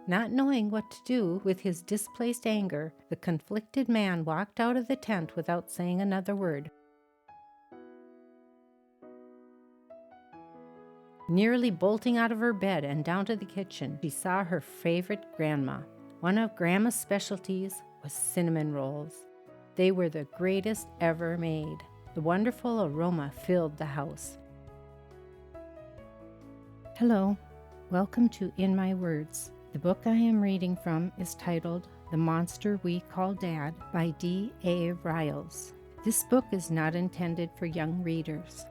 Not knowing what to do with his displaced anger, the conflicted man walked out of the tent without saying another word. Nearly bolting out of her bed and down to the kitchen, she saw her favorite grandma. One of Grandma's specialties was cinnamon rolls. They were the greatest ever made. The wonderful aroma filled the house. Hello, welcome to In My Words. The book I am reading from is titled The Monster We Call Dad by D.A. Riles. This book is not intended for young readers.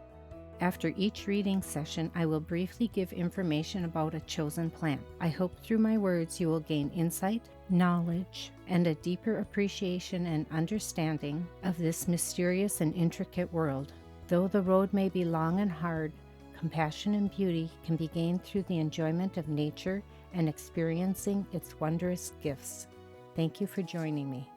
After each reading session, I will briefly give information about a chosen plant. I hope through my words you will gain insight, knowledge, and a deeper appreciation and understanding of this mysterious and intricate world. Though the road may be long and hard, compassion and beauty can be gained through the enjoyment of nature and experiencing its wondrous gifts. Thank you for joining me.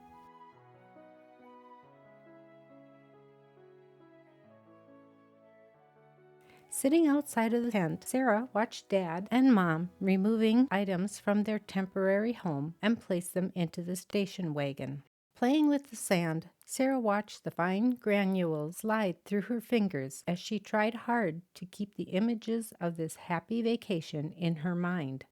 Sitting outside of the tent, Sarah watched Dad and Mom removing items from their temporary home and place them into the station wagon. Playing with the sand, Sarah watched the fine granules slide through her fingers as she tried hard to keep the images of this happy vacation in her mind.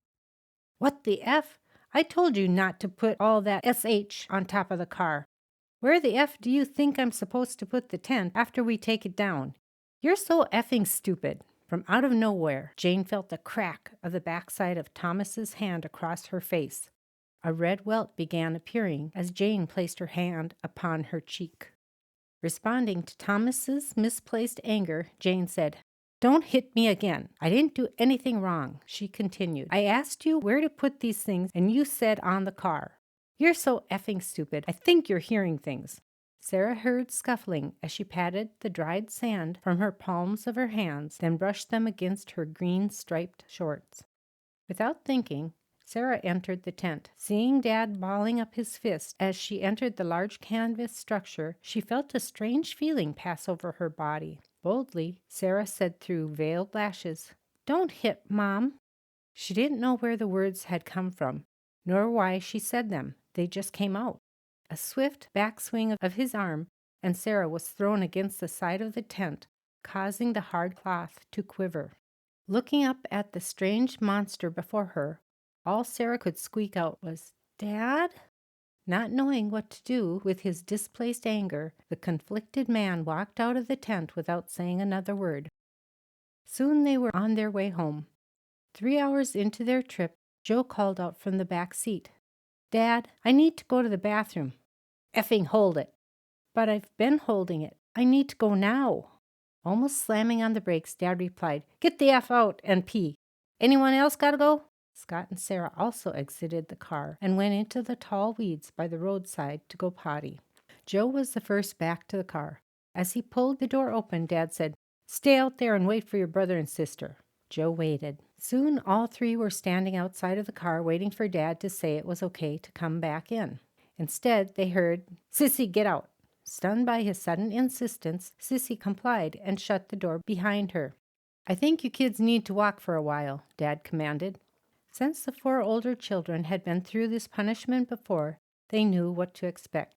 What the F? I told you not to put all that SH on top of the car. Where the F do you think I'm supposed to put the tent after we take it down? You're so effing stupid. From out of nowhere, Jane felt the crack of the backside of Thomas's hand across her face. A red welt began appearing as Jane placed her hand upon her cheek. Responding to Thomas's misplaced anger, Jane said, "Don't hit me again. I didn't do anything wrong," she continued. "I asked you where to put these things, and you said on the car. You're so effing stupid. I think you're hearing things." Sarah heard scuffling as she patted the dried sand from her palms of her hands, then brushed them against her green striped shorts. Without thinking, Sarah entered the tent. Seeing Dad balling up his fist as she entered the large canvas structure, she felt a strange feeling pass over her body. Boldly, Sarah said through veiled lashes, "Don't hit, Mom." She didn't know where the words had come from, nor why she said them. They just came out. A swift backswing of his arm, and Sarah was thrown against the side of the tent, causing the hard cloth to quiver. Looking up at the strange monster before her, all Sarah could squeak out was, "Dad?" Not knowing what to do with his displaced anger, the conflicted man walked out of the tent without saying another word. Soon they were on their way home. 3 hours into their trip, Joe called out from the back seat, "Dad, I need to go to the bathroom." "Effing hold it." "But I've been holding it. I need to go now." Almost slamming on the brakes, Dad replied, "Get the F out and pee. Anyone else gotta go?" Scott and Sarah also exited the car and went into the tall weeds by the roadside to go potty. Joe was the first back to the car. As he pulled the door open, Dad said, "Stay out there and wait for your brother and sister." Joe waited. Soon all three were standing outside of the car waiting for Dad to say it was okay to come back in. Instead, they heard, "Sissy, get out." Stunned by his sudden insistence, Sissy complied and shut the door behind her. "I think you kids need to walk for a while," Dad commanded. Since the 4 older children had been through this punishment before, they knew what to expect.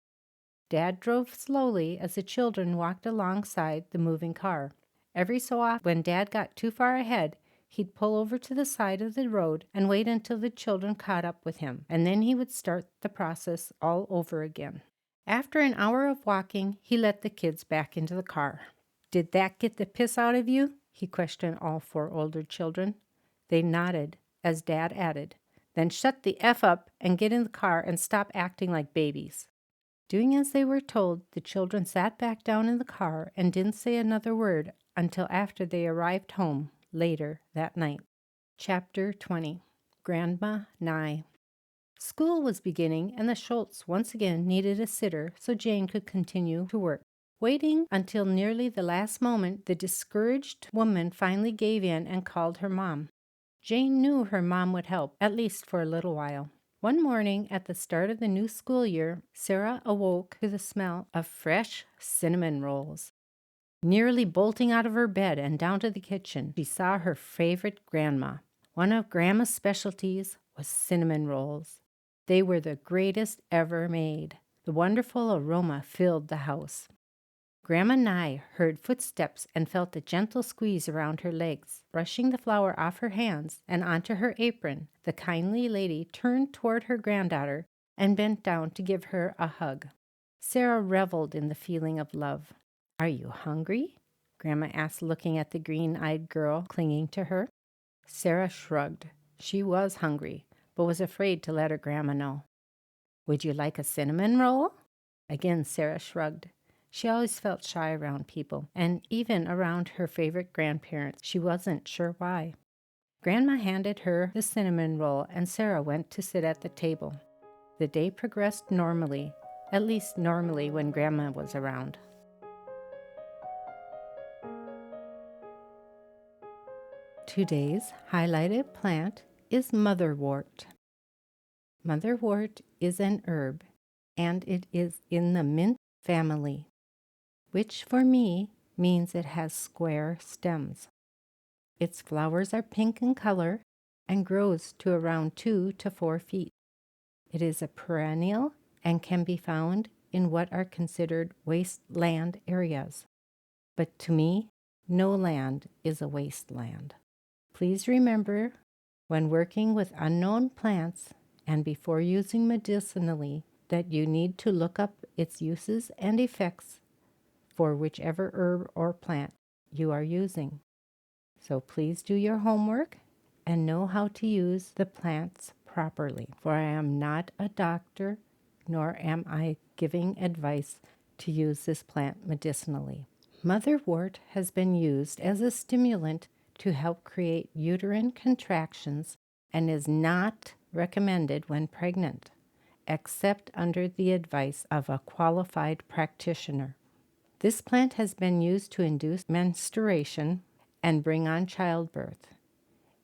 Dad drove slowly as the children walked alongside the moving car. Every so often, when Dad got too far ahead, he'd pull over to the side of the road and wait until the children caught up with him, and then he would start the process all over again. After an hour of walking, he let the kids back into the car. "Did that get the piss out of you?" he questioned all 4 older children. They nodded as Dad added, "Then shut the F up and get in the car and stop acting like babies." Doing as they were told, the children sat back down in the car and didn't say another word until after they arrived home later that night. Chapter 20. Grandma Nigh. School was beginning, and the Shultz once again needed a sitter so Jane could continue to work. Waiting until nearly the last moment, the discouraged woman finally gave in and called her mom. Jane knew her mom would help, at least for a little while. One morning at the start of the new school year, Sarah awoke to the smell of fresh cinnamon rolls. Nearly bolting out of her bed and down to the kitchen, she saw her favorite grandma. One of Grandma's specialties was cinnamon rolls. They were the greatest ever made. The wonderful aroma filled the house. Grandma Nigh heard footsteps and felt a gentle squeeze around her legs. Brushing the flour off her hands and onto her apron, the kindly lady turned toward her granddaughter and bent down to give her a hug. Sarah reveled in the feeling of love. "Are you hungry?" Grandma asked, looking at the green-eyed girl clinging to her. Sarah shrugged. She was hungry, but was afraid to let her grandma know. "Would you like a cinnamon roll?" Again, Sarah shrugged. She always felt shy around people, and even around her favorite grandparents. She wasn't sure why. Grandma handed her the cinnamon roll, and Sarah went to sit at the table. The day progressed normally, at least normally when Grandma was around. Today's highlighted plant is Motherwort. Motherwort is an herb, and it is in the mint family, which for me means it has square stems. Its flowers are pink in color and grows to around 2 to 4 feet. It is a perennial and can be found in what are considered wasteland areas. But to me, no land is a wasteland. Please remember, when working with unknown plants and before using medicinally, that you need to look up its uses and effects for whichever herb or plant you are using. So please do your homework and know how to use the plants properly, for I am not a doctor, nor am I giving advice to use this plant medicinally. Motherwort has been used as a stimulant to help create uterine contractions and is not recommended when pregnant, except under the advice of a qualified practitioner. This plant has been used to induce menstruation and bring on childbirth.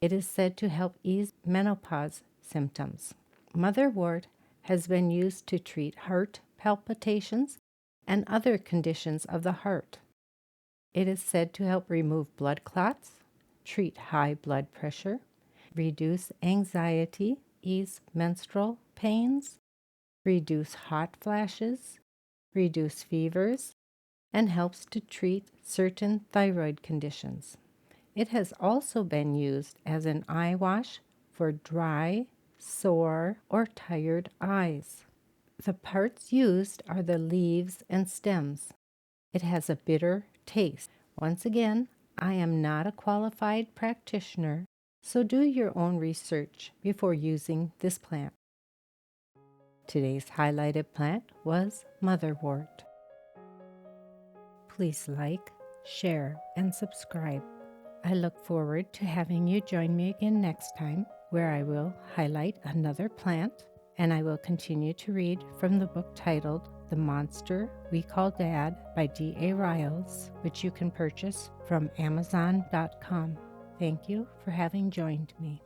It is said to help ease menopause symptoms. Motherwort has been used to treat heart palpitations and other conditions of the heart. It is said to help remove blood clots, treat high blood pressure, reduce anxiety, ease menstrual pains, reduce hot flashes, reduce fevers, and helps to treat certain thyroid conditions. It has also been used as an eye wash for dry, sore, or tired eyes. The parts used are the leaves and stems. It has a bitter taste. Once again, I am not a qualified practitioner, so do your own research before using this plant. Today's highlighted plant was Motherwort. Please like, share, and subscribe. I look forward to having you join me again next time, where I will highlight another plant, and I will continue to read from the book titled The Monster We Call Dad by D.A. Riles, which you can purchase from Amazon.com. Thank you for having joined me.